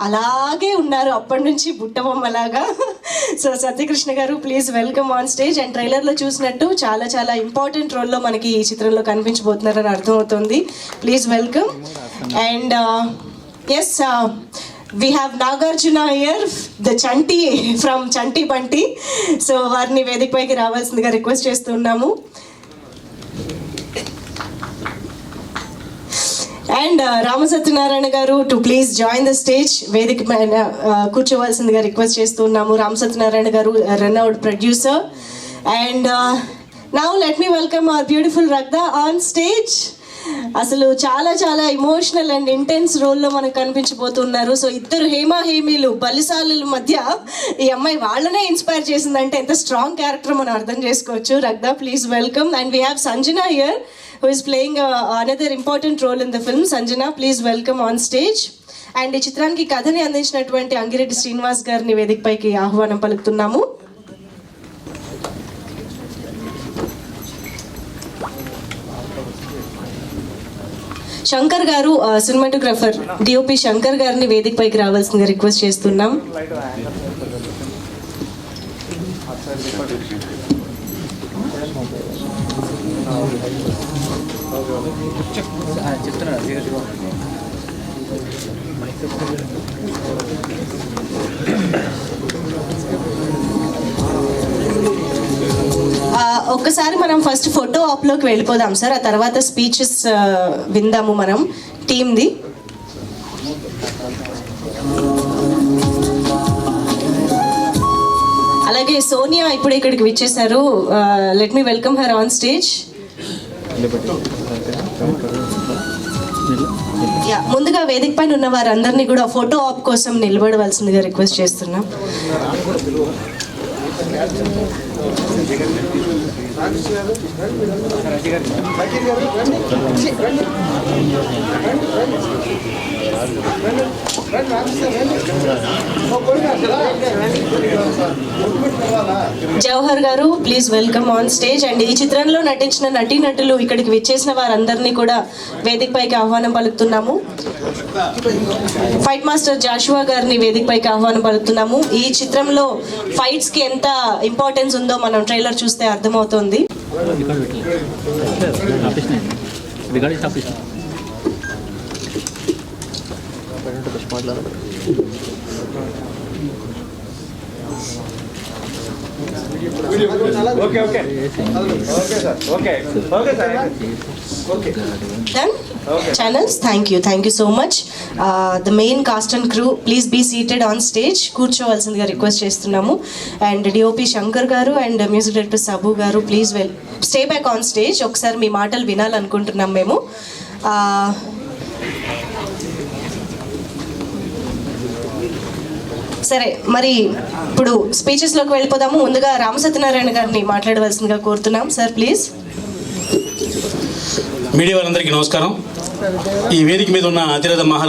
అలాగే ఉన్నారు అప్పటి నుంచి బుట్టబొమ్మలాగా. సో సత్యకృష్ణ గారు please welcome on stage. And ట్రైలర్లో చూసినట్టు చాలా చాలా ఇంపార్టెంట్ రోల్లో మనకి ఈ చిత్రంలో కనిపించబోతున్నారని అర్థమవుతుంది. Please welcome. And yes we have Nagarjuna here, the Chanti from Chanti Banti. So వారిని వేదిక పైకి రావాల్సిందిగా రిక్వెస్ట్ చేస్తున్నాము. And Ramasatyanarayana garu to please join the stage. వేదిక పైన కూర్చోవలసిందిగా రిక్వెస్ట్ చేస్తున్నాము. Ramasatyanarayana garu renowned producer. And now let me welcome our beautiful Ragda on stage. అసలు చాలా చాలా ఇమోషనల్ అండ్ ఇంటెన్స్ రోల్లో మనకు కనిపించబోతున్నారు. సో ఇద్దరు హేమీలు బలిసాల మధ్య ఈ అమ్మాయి వాళ్ళనే ఇన్స్పైర్ చేసిందంటే ఎంత స్ట్రాంగ్ క్యారెక్టర్ మనం అర్థం చేసుకోవచ్చు. Ragda please welcome. And we have Sanjana here who is playing another important role in the film. Sanjana, please welcome on stage. And ఈ చిత్రానికి కథని అందించినటువంటి అంగిరెడ్డి శ్రీనివాస్ గారిని వేదిక పైకి ఆహ్వానం పలుకుతున్నాము. శంకర్ గారు సినిమాటోగ్రఫర్ డిఓపి శంకర్ గారిని వేదిక పైకి రావాల్సిందిగా రిక్వెస్ట్ చేస్తున్నాం. ఒక్కసారి మనం ఫస్ట్ ఫోటో ఆప్లోకి వెళ్ళిపోదాం సార్. ఆ తర్వాత స్పీచెస్ విందాము మనం టీమ్ది. అలాగే సోనియా ఇప్పుడు ఇక్కడికి విచ్చేశారు. Let me welcome her on stage. ముందుగా వేదిక పైన ఉన్న వారందరినీ కూడా ఫోటో ఆప్ కోసం నిలబడవలసిందిగా రిక్వెస్ట్ చేస్తున్నాం. జవహర్ గారు please welcome on stage. And ఈ చిత్రంలో నటించిన నటీనటులు ఇక్కడికి విచ్చేసిన వారందరినీ కూడా వేదిక పైకి ఆహ్వానం పలుకుతున్నాము. ఫైట్ మాస్టర్ జాషువా గారిని వేదిక పైకి ఆహ్వానం పలుకుతున్నాము. ఈ చిత్రంలో ఫైట్స్ కి ఎంత ఇంపార్టెన్స్ ఉందో మనం ట్రైలర్ చూస్తే అర్థమవుతుంది. Done? Channels, thank you so much. The main cast and crew, please be seated on stage. కూర్చోవలసిందిగా రిక్వెస్ట్ చేస్తున్నాము. And DOP Shankar garu and music director Sabu garu please stay back on stage. ఒకసారి మీ మాటలు వినాలనుకుంటున్నాం మేము. సరే, మరి ఇప్పుడు స్పీచెస్లోకి వెళ్ళిపోదాము. ముందుగా రామసత్యనారాయణ గారిని మాట్లాడవలసిందిగా కోరుతున్నాం. Sir please. మీడియా వారందరికీ నమస్కారం. ఈ వేదిక మీద ఉన్న అతిరథ మహారథ